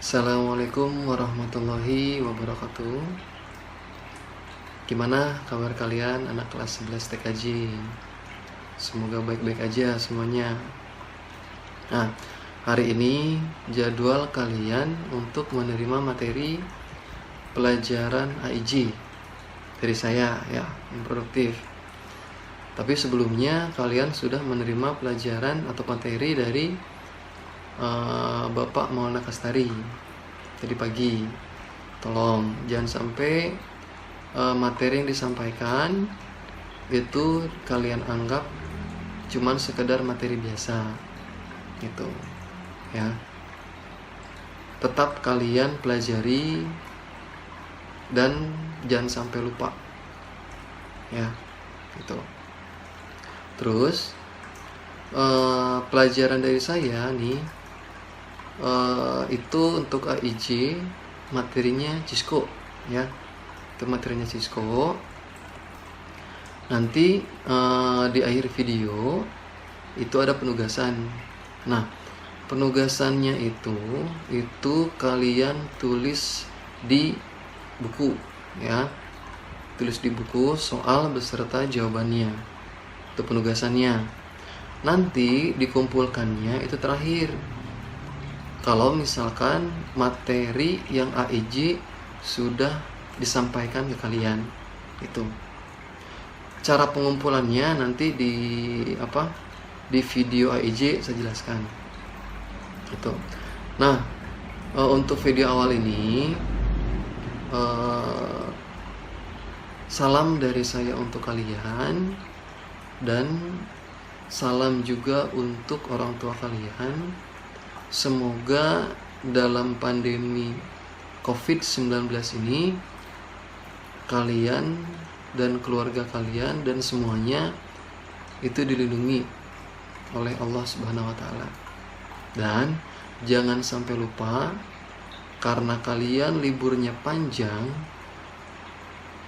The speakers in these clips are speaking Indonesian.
Assalamualaikum warahmatullahi wabarakatuh. Gimana kabar kalian anak kelas 11 TKJ? Semoga baik-baik aja semuanya. Nah, hari ini jadwal kalian untuk menerima materi pelajaran AIJ dari saya ya, yang produktif. Tapi sebelumnya kalian sudah menerima pelajaran atau materi dari Bapak Maulana Kastari tadi pagi. Tolong jangan sampai materi yang disampaikan itu kalian anggap cuman sekedar materi biasa gitu ya. Tetap kalian pelajari dan jangan sampai lupa ya gitu. Terus pelajaran dari saya nih itu untuk AIJ materinya Cisco ya, itu materinya Cisco. Nanti di akhir video itu ada penugasan. Nah, penugasannya itu kalian tulis di buku ya, tulis di buku soal beserta jawabannya, itu penugasannya. Nanti dikumpulkannya itu terakhir. Kalau misalkan materi yang AIJ sudah disampaikan ke kalian, itu cara pengumpulannya nanti di video AIJ saya jelaskan itu. Nah, untuk video awal ini salam dari saya untuk kalian dan salam juga untuk orang tua kalian. Semoga dalam pandemi COVID-19 ini kalian dan keluarga kalian dan semuanya itu dilindungi oleh Allah Subhanahu wa taala. Dan jangan sampai lupa, karena kalian liburnya panjang,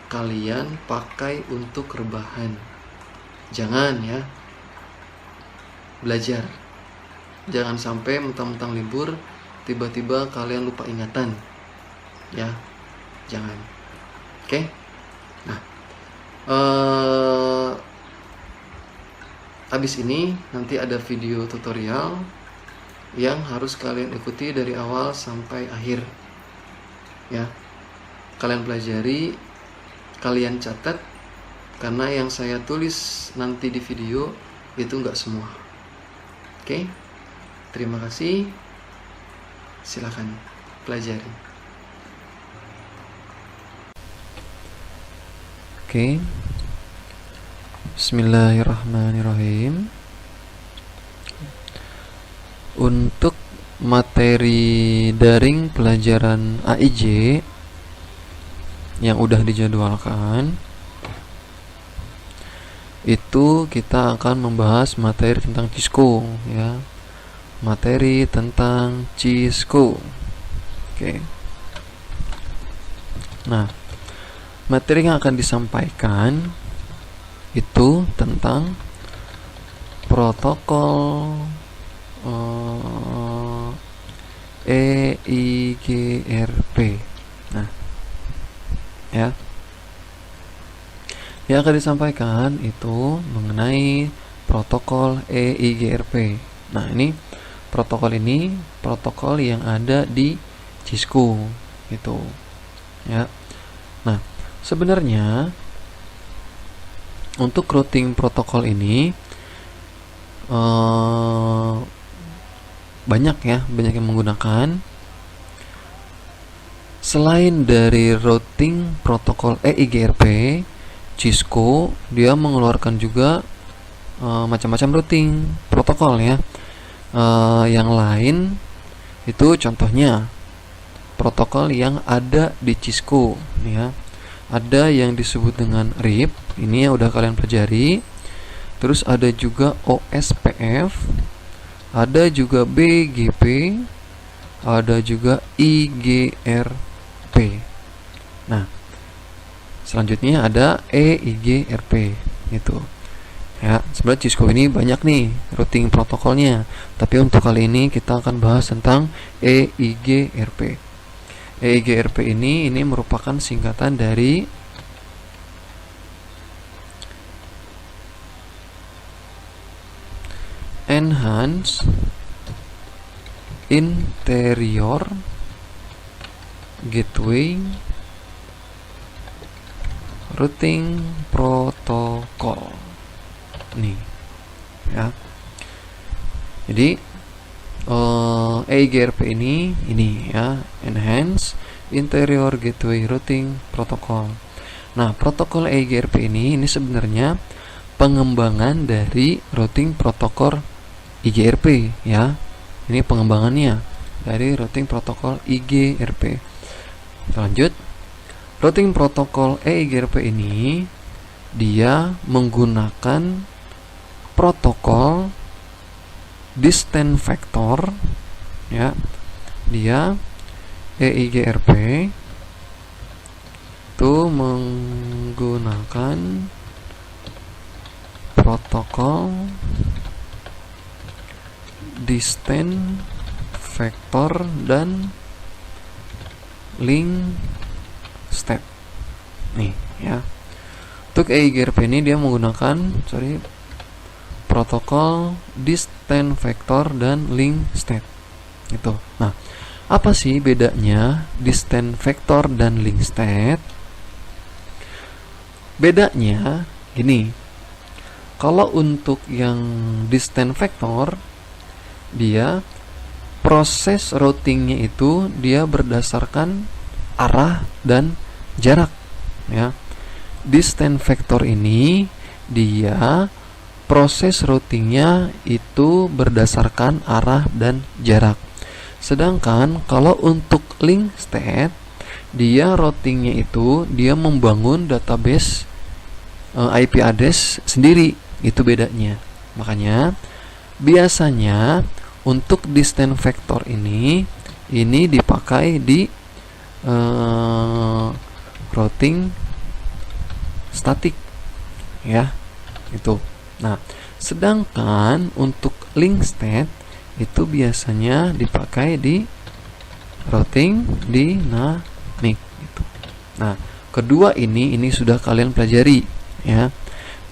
kalian pakai untuk rebahan. Jangan ya, belajar. Jangan sampai mentang-mentang libur tiba-tiba kalian lupa ingatan ya, jangan. Oke. Nah, habis ini nanti ada video tutorial yang harus kalian ikuti dari awal sampai akhir ya. Kalian pelajari, kalian catat, karena yang saya tulis nanti di video itu enggak semua. Oke. Terima kasih. Silakan pelajari. Oke. Bismillahirrahmanirrahim. Untuk materi daring pelajaran AIJ yang udah dijadwalkan, itu kita akan membahas materi tentang Cisco ya. Materi tentang Cisco. Oke. Nah, materi yang akan disampaikan itu tentang protokol EIGRP. Nah, ya. Yang akan disampaikan itu mengenai protokol EIGRP. Nah, protokol yang ada di Cisco gitu ya. Nah, sebenarnya untuk routing protokol ini banyak yang menggunakan. Selain dari routing protokol EIGRP, Cisco dia mengeluarkan juga macam-macam routing protokol ya. Yang lain itu contohnya protokol yang ada di Cisco ya. Ada yang disebut dengan RIP, ini yang udah kalian pelajari. Terus ada juga OSPF, ada juga BGP, ada juga IGRP. Nah, selanjutnya ada EIGRP gitu ya. Sebenarnya Cisco ini banyak nih routing protokolnya, tapi untuk kali ini kita akan bahas tentang EIGRP. EIGRP ini merupakan singkatan dari Enhanced Interior Gateway Routing Protocol nih ya. Jadi EIGRP ini ya, Enhanced Interior Gateway Routing Protocol. Nah, protokol EIGRP ini sebenarnya pengembangan dari routing protokol IGRP ya. Ini pengembangannya dari routing protokol IGRP. Lanjut, routing protokol EIGRP ini dia menggunakan protokol distance vector ya. Dia EIGRP itu menggunakan protokol distance vector dan link state nih ya. Untuk EIGRP ini dia menggunakan protokol distance vector dan link state gitu. Nah, apa sih bedanya distance vector dan link state? Bedanya gini, kalau untuk yang distance vector, dia proses routingnya itu dia berdasarkan arah dan jarak ya. Distance vector ini dia proses routingnya itu berdasarkan arah dan jarak. Sedangkan kalau untuk link state, dia routingnya itu dia membangun database IP address sendiri. Itu bedanya. Makanya biasanya untuk distance vector ini dipakai di routing statik ya, itu. Nah, sedangkan untuk link state itu biasanya dipakai di routing dynamic gitu. Nah, kedua ini sudah kalian pelajari ya.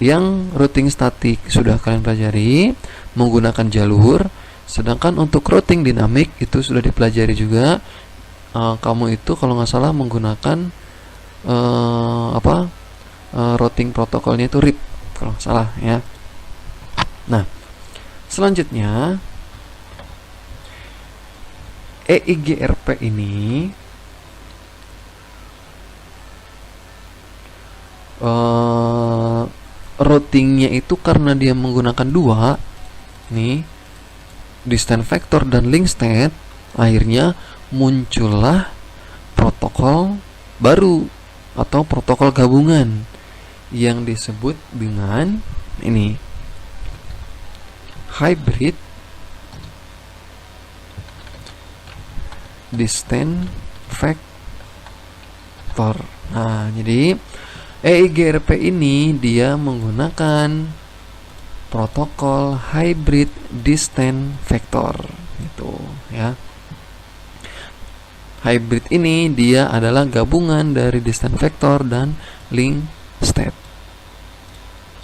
Yang routing statik sudah kalian pelajari menggunakan jalur, sedangkan untuk routing dinamik itu sudah dipelajari juga. Kamu itu kalau nggak salah menggunakan routing protokolnya itu RIP kalau nggak salah ya. Nah, selanjutnya EIGRP ini routingnya itu karena dia menggunakan dua nih, distance vector dan link state, akhirnya muncullah protokol baru atau protokol gabungan yang disebut dengan ini hybrid distance vector. Nah, jadi EIGRP ini dia menggunakan protokol hybrid distance vector gitu ya. Hybrid ini dia adalah gabungan dari distance vector dan link state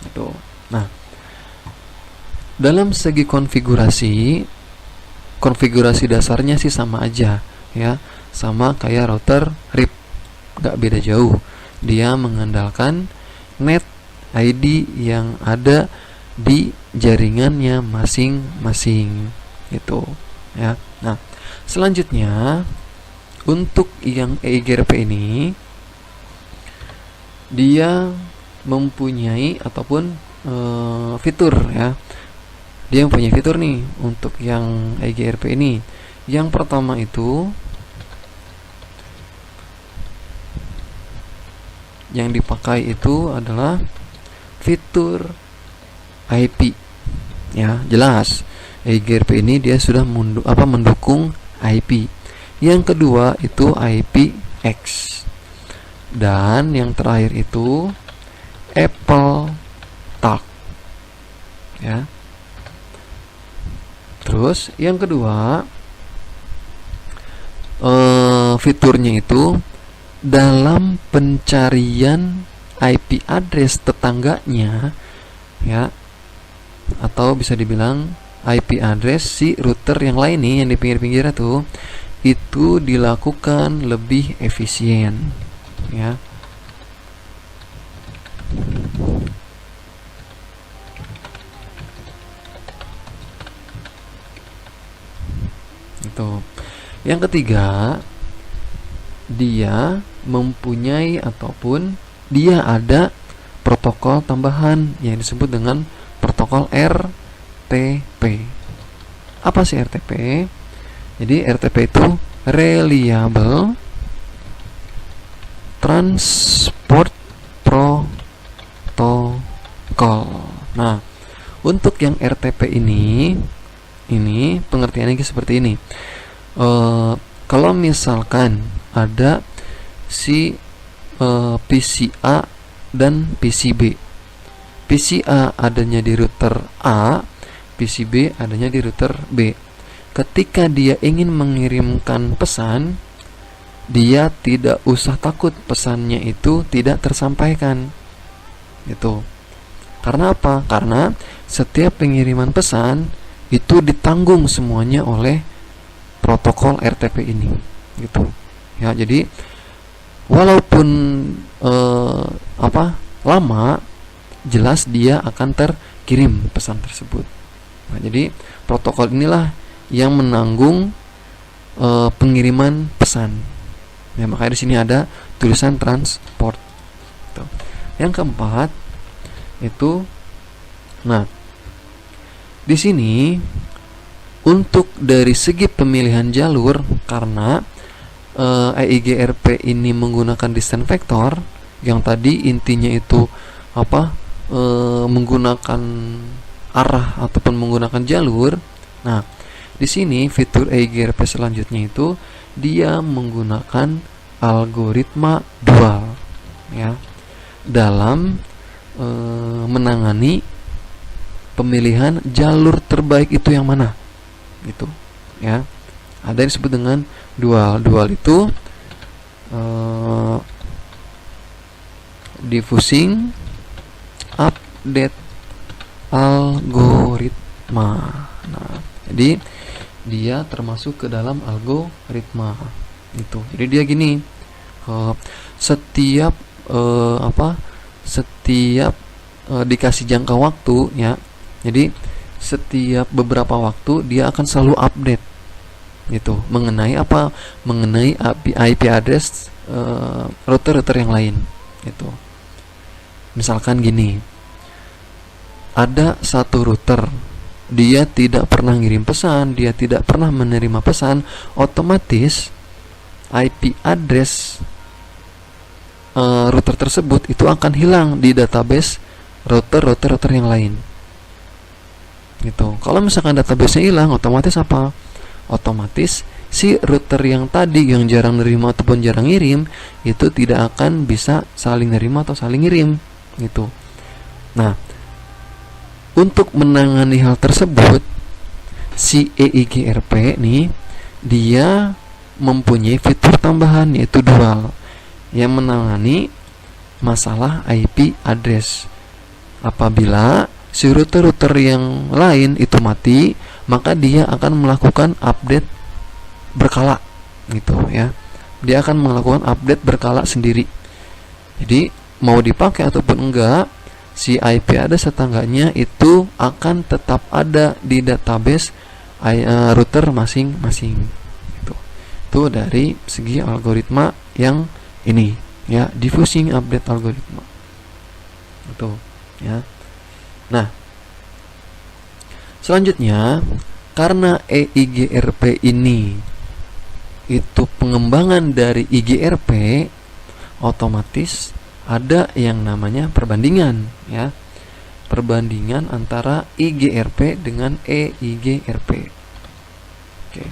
gitu. Nah, dalam segi konfigurasi dasarnya sih sama aja ya, sama kayak router RIP, gak beda jauh. Dia mengandalkan net ID yang ada di jaringannya masing-masing gitu ya. Nah, selanjutnya untuk yang EIGRP ini dia mempunyai ataupun fitur ya. Dia mempunyai fitur nih untuk yang EIGRP ini. Yang pertama itu yang dipakai itu adalah fitur IP ya. Jelas EIGRP ini dia sudah mendukung IP. Yang kedua itu IPX, dan yang terakhir itu Apple Talk ya. Terus yang kedua, fiturnya itu dalam pencarian IP address tetangganya, ya, atau bisa dibilang IP address si router yang lain nih yang di pinggir-pinggirnya tuh, itu dilakukan lebih efisien, ya. Itu. Yang ketiga, dia mempunyai ataupun dia ada protokol tambahan yang disebut dengan protokol RTP. Apa sih RTP? Jadi RTP itu Reliable Transport Protocol. Nah, untuk yang RTP ini pengertiannya seperti ini. Kalau misalkan ada si PCA dan PCB. PCA adanya di router A, PCB adanya di router B. Ketika dia ingin mengirimkan pesan, dia tidak usah takut pesannya itu tidak tersampaikan. Itu. Karena apa? Karena setiap pengiriman pesan itu ditanggung semuanya oleh protokol RTP ini, gitu. Ya, jadi walaupun lama, jelas dia akan terkirim pesan tersebut. Nah, jadi protokol inilah yang menanggung pengiriman pesan. Ya, makanya di sini ada tulisan transport. Gitu. Yang keempat itu, nah, di sini untuk dari segi pemilihan jalur, karena EIGRP ini menggunakan distance vector yang tadi intinya itu menggunakan arah ataupun menggunakan jalur. Nah, di sini fitur EIGRP selanjutnya itu dia menggunakan algoritma dual, ya, dalam menangani pemilihan jalur terbaik itu yang mana, gitu, ya. Ada yang disebut dengan dual. Dual itu diffusing update algoritma. Nah, jadi dia termasuk ke dalam algoritma itu. Jadi dia gini, setiap dikasih jangka waktu, ya. Jadi setiap beberapa waktu dia akan selalu update gitu mengenai apa? Mengenai IP address router-router yang lain gitu. Misalkan gini, ada satu router, dia tidak pernah ngirim pesan, dia tidak pernah menerima pesan, otomatis IP address router tersebut itu akan hilang di database router yang lain gitu. Kalau misalkan database-nya hilang, otomatis apa? Otomatis si router yang tadi yang jarang nerima ataupun jarang ngirim itu tidak akan bisa saling nerima atau saling ngirim gitu. Nah, untuk menangani hal tersebut, si EIGRP nih dia mempunyai fitur tambahan yaitu dual yang menangani masalah IP address. Apabila si router-router yang lain itu mati, maka dia akan melakukan update berkala gitu, ya. Dia akan melakukan update berkala sendiri. Jadi mau dipakai ataupun enggak, si IP address tetangganya itu akan tetap ada di database router masing-masing gitu. Itu dari segi algoritma yang ini, ya, diffusing update algoritma itu, ya. Nah, selanjutnya, karena EIGRP ini itu pengembangan dari IGRP, otomatis ada yang namanya perbandingan, ya. Perbandingan antara IGRP dengan EIGRP. Oke.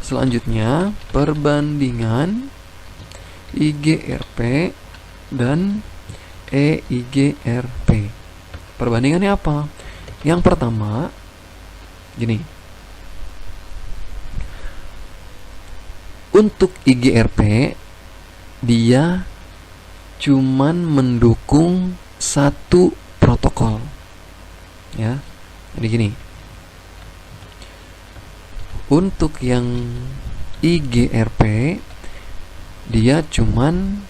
Selanjutnya, perbandingan IGRP dan EIGRP. Perbandingannya apa? Yang pertama, gini. Untuk IGRP dia cuman mendukung satu protokol. Ya. Jadi gini. Untuk yang IGRP dia cuman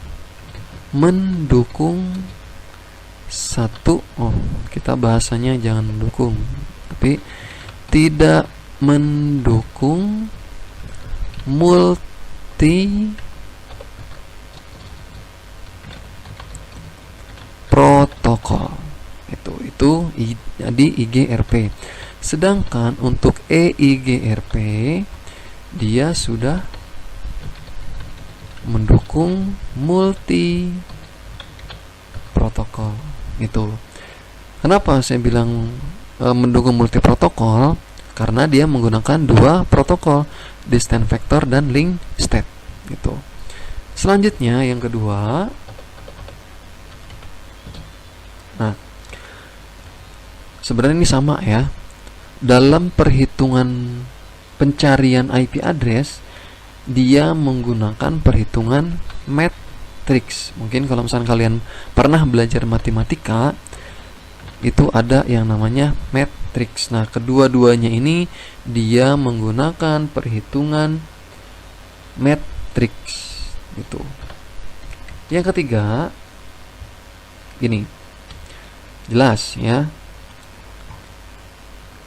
mendukung satu, kita bahasanya jangan mendukung, tapi tidak mendukung multi protokol. Itu jadi IGRP. Sedangkan untuk EIGRP dia sudah mendukung multi protokol. Itu. Kenapa saya bilang mendukung multi protokol? Karena dia menggunakan dua protokol, distance vector dan link state. Gitu. Selanjutnya yang kedua, nah, sebenarnya ini sama ya. Dalam perhitungan pencarian IP address, dia menggunakan perhitungan matrix. Mungkin kalau misalnya kalian pernah belajar matematika, itu ada yang namanya matrix. Nah, kedua-duanya ini dia menggunakan perhitungan matrix. Gitu. Yang ketiga, gini, jelas ya.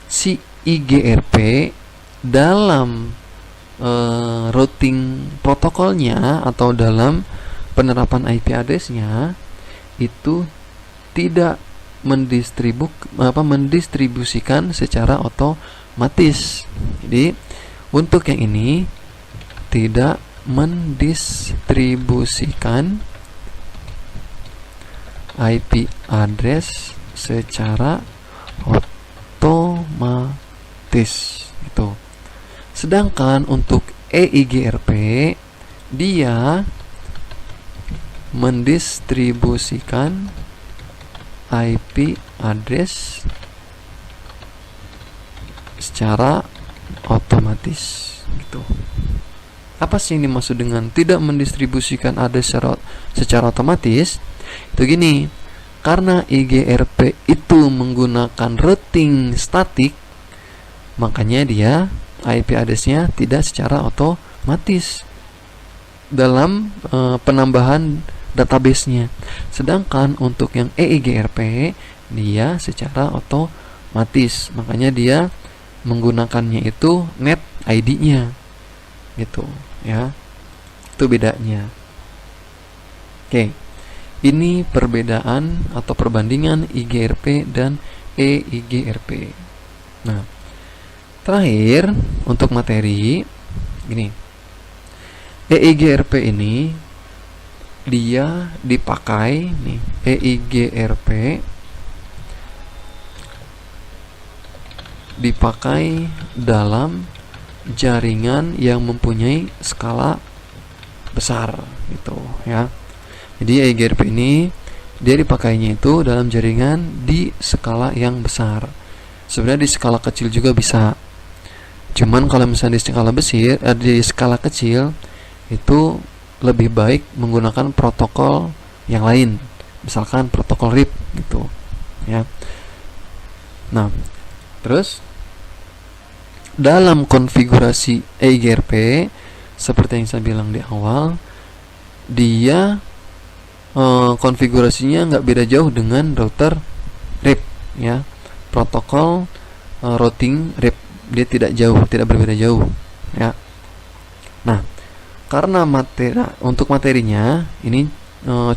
Si IGRP dalam routing protokolnya atau dalam penerapan IP address-nya itu tidak mendistribusikan secara otomatis. Jadi untuk yang ini tidak mendistribusikan IP address secara otomatis itu. Sedangkan untuk EIGRP dia mendistribusikan IP address secara otomatis gitu. Apa sih ini maksud dengan tidak mendistribusikan address secara otomatis? Itu gini, karena IGRP itu menggunakan routing statik, makanya dia IP address-nya tidak secara otomatis dalam penambahan database-nya. Sedangkan untuk yang EIGRP dia secara otomatis, makanya dia menggunakannya itu net ID-nya gitu ya. Itu bedanya. Oke. Ini perbedaan atau perbandingan IGRP dan EIGRP. Nah, terakhir untuk materi gini. EIGRP ini dia dipakai nih, EIGRP dipakai dalam jaringan yang mempunyai skala besar gitu ya. Jadi EIGRP ini dia dipakainya itu dalam jaringan di skala yang besar. Sebenarnya di skala kecil juga bisa. Cuman kalau misalnya di skala kecil itu lebih baik menggunakan protokol yang lain, misalkan protokol RIP gitu ya. Nah, terus dalam konfigurasi EIGRP seperti yang saya bilang di awal, dia konfigurasinya nggak beda jauh dengan router RIP ya. Protokol routing RIP dia tidak berbeda jauh ya. Nah, karena untuk materinya ini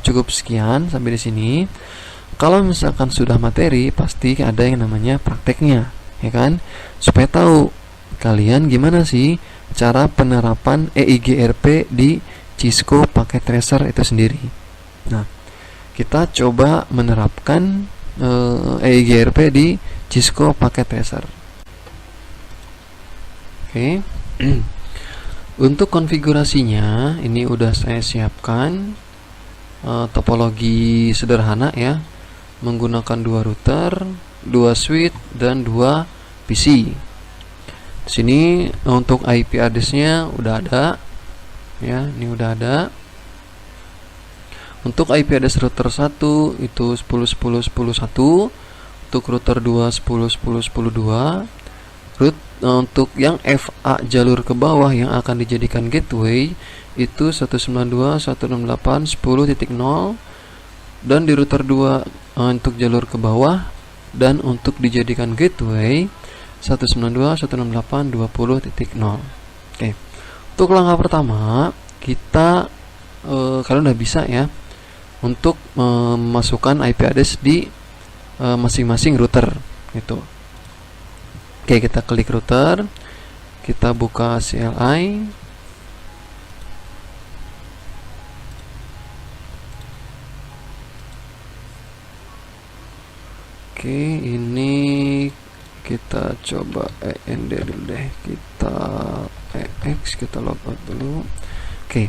cukup sekian sampai di sini. Kalau misalkan sudah materi, pasti ada yang namanya prakteknya, ya kan? Supaya tahu kalian gimana sih cara penerapan EIGRP di Cisco Packet Tracer itu sendiri. Nah, kita coba menerapkan EIGRP di Cisco Packet Tracer. Oke. Untuk konfigurasinya ini udah saya siapkan. topologi sederhana ya, menggunakan 2 router, 2 switch dan 2 PC. Di sini untuk IP address-nya udah ada ya, ini udah ada. Untuk IP address router 1 itu 10.10.10.1, untuk router 2 10.10.10.2. Untuk yang FA jalur ke bawah yang akan dijadikan gateway itu 192.168.10.0, dan di router 2 untuk jalur ke bawah dan untuk dijadikan gateway 192.168.20.0. Oke. Untuk langkah pertama kita kalian udah bisa ya untuk memasukkan IP address di masing-masing router gitu. Oke, kita klik router, kita buka CLI. Oke, ini kita coba END dulu deh, kita EX, kita logout dulu. Oke,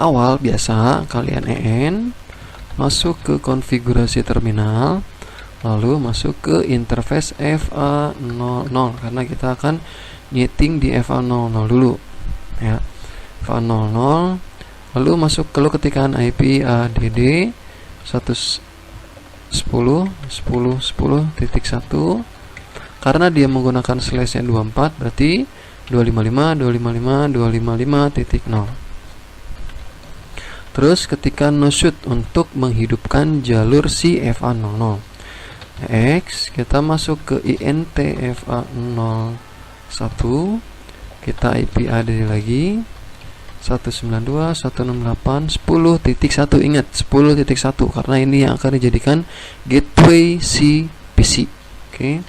awal biasa kalian EN, masuk ke konfigurasi terminal, lalu masuk ke interface FA00 karena kita akan nyeting di FA00 dulu ya, FA00. Lalu masuk ke ketikan IP ADD 110.10.10.1 karena dia menggunakan slash 24 berarti 255.255.255.0. Terus ketika no shoot untuk menghidupkan jalur si FA00. X, kita masuk ke INT FA01, kita IP ADD lagi 192.168.10.1. Ingat 10.1 karena ini yang akan dijadikan gateway si PC. Oke.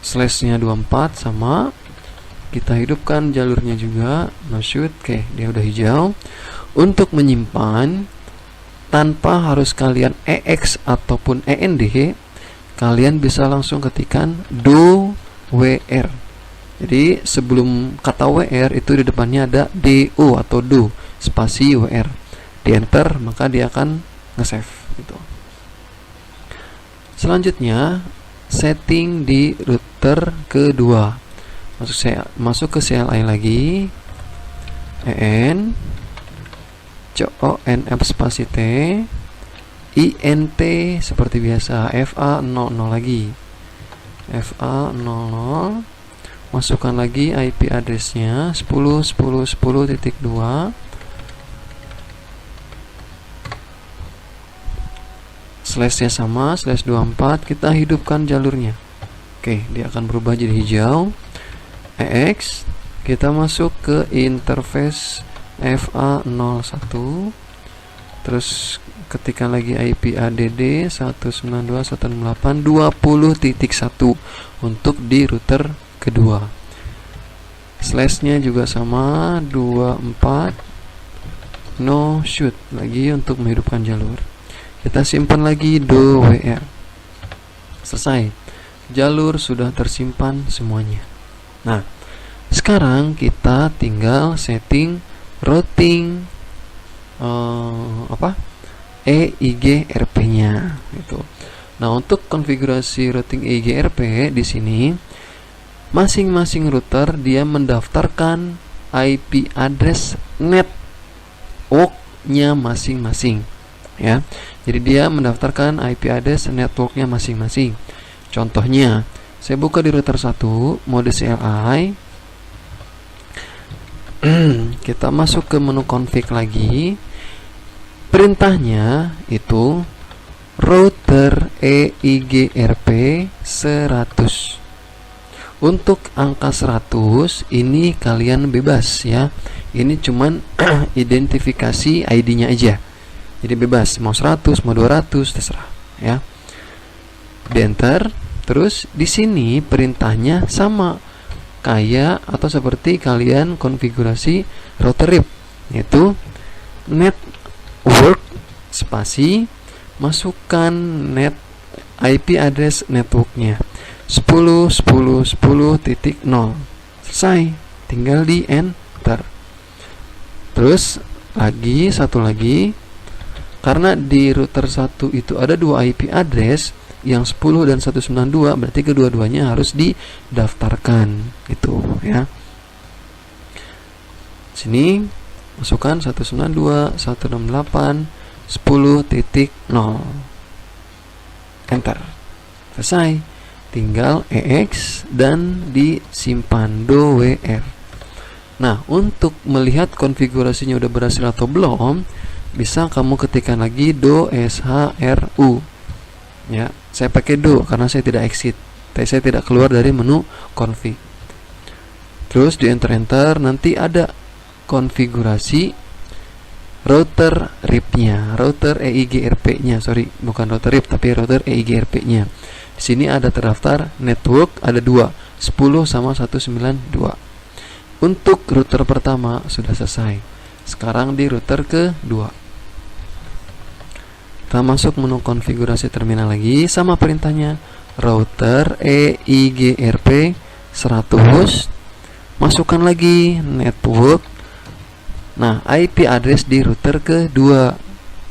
Slashnya 24 sama, kita hidupkan jalurnya juga, no shoot. Oke, dia udah hijau. Untuk menyimpan tanpa harus kalian EX ataupun END, kalian bisa langsung ketikkan do WR. Jadi sebelum kata WR itu di depannya ada DO atau do spasi WR. Di enter maka dia akan nge-save gitu. Selanjutnya setting di router kedua. Masuk ke CLI lagi, EN CONF spasi T, INT seperti biasa, FA00 lagi, FA00, masukkan lagi IP addressnya 10.10.10.2, slashnya sama, slash 24, kita hidupkan jalurnya. Oke, dia akan berubah jadi hijau. EX, kita masuk ke interface FA01, terus ketikkan lagi IP ADD 192.168.20.1 untuk di router kedua. Slashnya juga sama 24, no shoot lagi untuk menghidupkan jalur. Kita simpan lagi do WR. Selesai, jalur sudah tersimpan semuanya. Nah, sekarang kita tinggal setting routing EIGRP-nya gitu. Nah, untuk konfigurasi routing EIGRP di sini masing-masing router dia mendaftarkan IP address network-nya masing-masing ya. Jadi dia mendaftarkan IP address network-nya masing-masing. Contohnya, saya buka di router 1 mode CLI. Kita masuk ke menu config lagi. Perintahnya itu router EIGRP 100. Untuk angka 100 ini kalian bebas ya. Ini cuman identifikasi ID-nya aja. Jadi bebas, mau 100, mau 200 terserah ya. Di enter. Terus di sini perintahnya sama kayak atau seperti kalian konfigurasi router RIP, yaitu network spasi masukkan net IP address networknya 10.10.10.0. Selesai, tinggal di enter. Terus lagi satu lagi, karena di router 1 itu ada 2 IP address, yang 10 dan 192, berarti kedua-duanya harus didaftarkan gitu ya. Sini masukkan 192 168 10.0, enter, selesai. Tinggal EX dan disimpan do.wr. Nah, untuk melihat konfigurasinya udah berhasil atau belum, bisa kamu ketikkan lagi do.shru ya. Saya pakai do karena saya tidak exit, saya tidak keluar dari menu config. Terus di enter, nanti ada konfigurasi router RIP-nya, router EIGRP-nya, sorry, bukan router RIP tapi router EIGRP-nya. Di sini ada terdaftar network, ada 2, 10 sama 192. Untuk router pertama sudah selesai. Sekarang di router kedua. Kita masuk menu konfigurasi terminal lagi, sama perintahnya, router EIGRP 100, masukkan lagi network. Nah, IP address di router kedua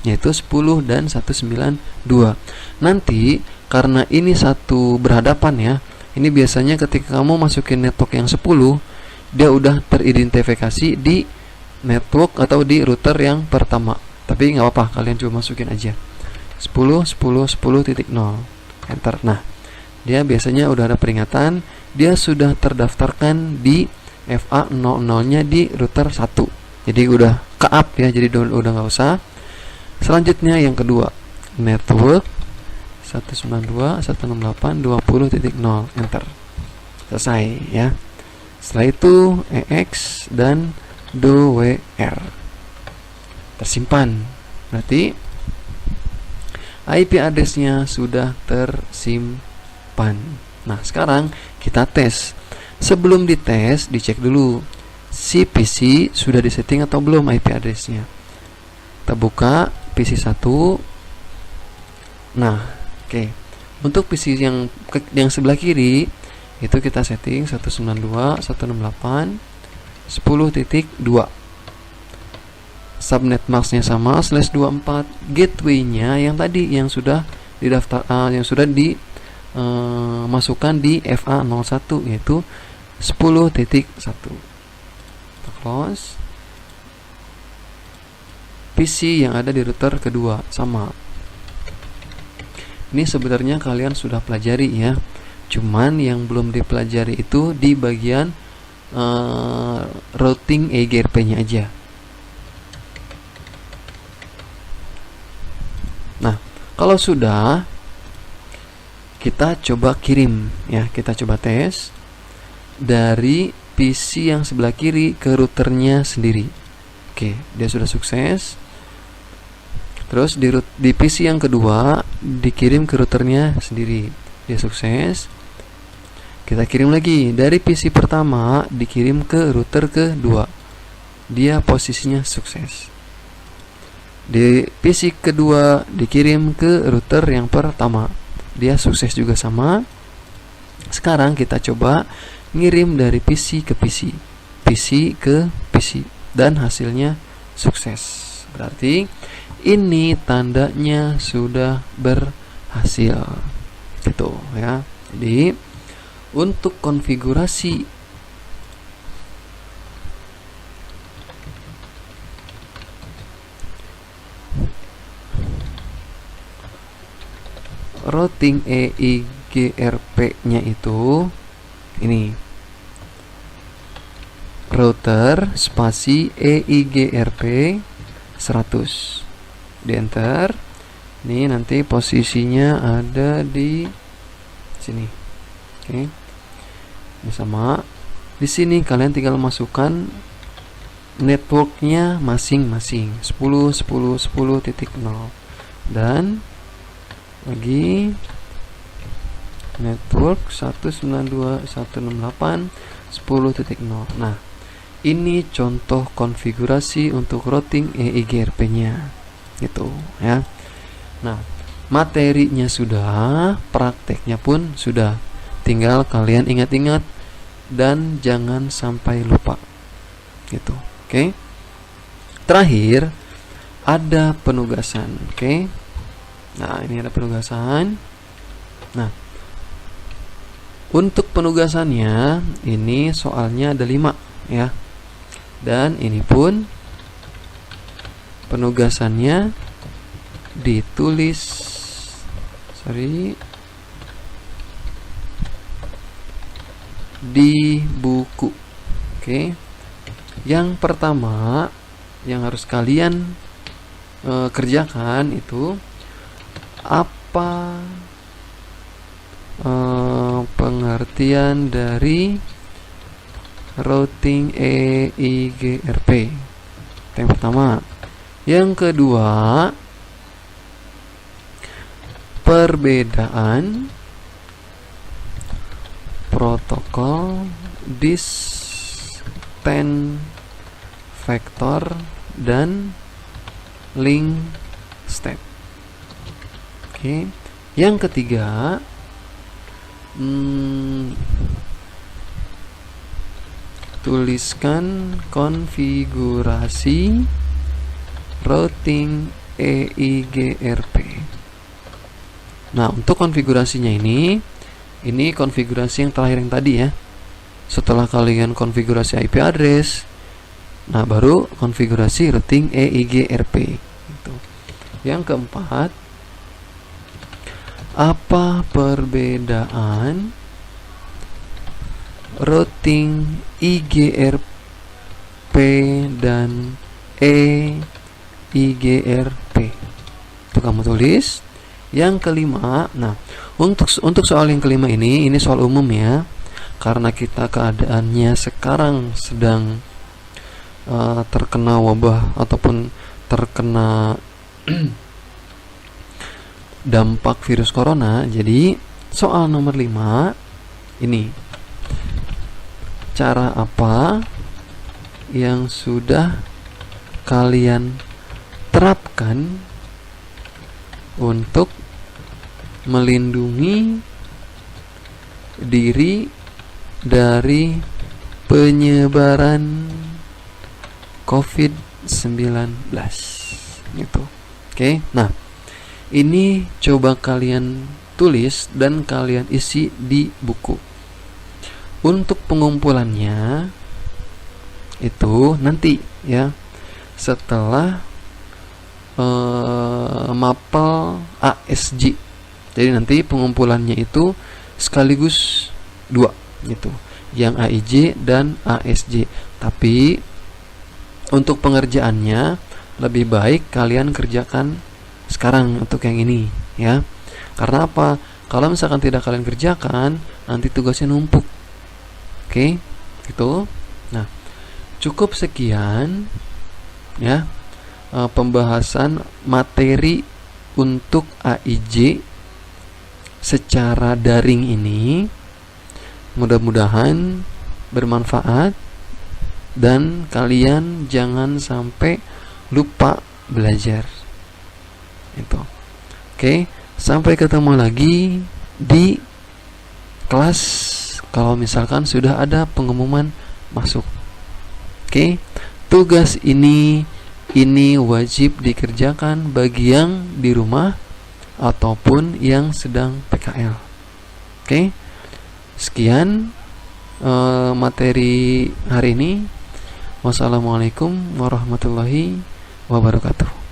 yaitu 10 dan 192. Nanti karena ini satu berhadapan ya, ini biasanya ketika kamu masukin network yang 10, dia udah teridentifikasi di network atau di router yang pertama. Tapi nggak apa-apa, kalian coba masukin aja 10 10 10.0, enter. Nah, dia biasanya udah ada peringatan, dia sudah terdaftarkan di FA00-nya di router 1. Jadi udah ke-up ya, jadi udah nggak usah. Selanjutnya yang kedua, network 192.168.20.0, enter, selesai ya. Setelah itu EX dan do.wr tersimpan, berarti IP addressnya sudah tersimpan. Nah, sekarang kita tes. Sebelum dites, dicek dulu si PC sudah disetting atau belum IP addressnya. Kita buka PC 1. Nah, oke. Untuk PC yang sebelah kiri itu kita setting 192.168.10.2. Subnet masknya sama /24. Gateway-nya yang tadi yang sudah didaftar, yang sudah dimasukkan di FA01 yaitu 10.1. Close. PC yang ada di router kedua sama. Ini sebenarnya kalian sudah pelajari ya, cuman yang belum dipelajari itu di bagian routing EIGRP-nya aja. Nah, kalau sudah, kita coba kirim ya, kita coba tes dari PC yang sebelah kiri ke routernya sendiri. Oke, dia sudah sukses. Terus di PC yang kedua dikirim ke routernya sendiri, dia sukses. Kita kirim lagi dari PC pertama dikirim ke router kedua, dia posisinya sukses. Di PC kedua dikirim ke router yang pertama, dia sukses juga sama. Sekarang kita coba ngirim dari PC ke PC, PC ke PC, dan hasilnya sukses. Berarti ini tandanya sudah berhasil gitu ya. Jadi untuk konfigurasi routing EIGRP-nya itu ini, router spasi EIGRP 100, di enter. Ini nanti posisinya ada di sini. Oke. Ini sama. Di sini kalian tinggal masukkan networknya masing-masing 10 10 10.0 dan lagi network 192.168.10.0. Nah, ini contoh konfigurasi untuk routing EIGRP-nya gitu ya. Nah, materinya sudah, prakteknya pun sudah, tinggal kalian ingat-ingat dan jangan sampai lupa gitu. Oke. Terakhir ada penugasan. Oke. Nah, ini ada penugasan. Nah, untuk penugasannya ini soalnya ada 5 ya. Dan ini pun penugasannya ditulis di buku. Oke. Yang pertama yang harus kalian kerjakan itu apa pengertian dari routing EIGRP. Itu yang pertama. Yang kedua, perbedaan protokol distant vector dan link state. Oke. Yang ketiga, tuliskan konfigurasi routing EIGRP. Nah, untuk konfigurasinya ini konfigurasi yang terakhir yang tadi ya. Setelah kalian konfigurasi IP address, nah baru konfigurasi routing EIGRP. Gitu. Yang keempat, apa perbedaan routing IGRP dan EIGRP? Itu kamu tulis. Yang kelima, nah untuk soal yang kelima ini soal umum ya, karena kita keadaannya sekarang sedang terkena wabah ataupun terkena dampak virus corona. Jadi soal nomor 5 ini, cara apa yang sudah kalian terapkan untuk melindungi diri dari penyebaran COVID-19 gitu. Oke. Nah, ini coba kalian tulis dan kalian isi di buku. Untuk pengumpulannya itu nanti ya, setelah mapel ASJ. Jadi nanti pengumpulannya itu sekaligus 2 gitu, yang AIJ dan ASJ. Tapi untuk pengerjaannya lebih baik kalian kerjakan sekarang untuk yang ini ya. Karena apa? Kalau misalkan tidak kalian kerjakan, nanti tugasnya numpuk. Oke, gitu. Nah, cukup sekian ya pembahasan materi untuk AIJ secara daring ini. Mudah-mudahan bermanfaat dan kalian jangan sampai lupa belajar. Itu. Oke, sampai ketemu lagi di kelas kalau misalkan sudah ada pengumuman masuk. Oke, tugas ini wajib dikerjakan bagi yang di rumah ataupun yang sedang PKL. Oke, sekian materi hari ini. Wassalamualaikum warahmatullahi wabarakatuh.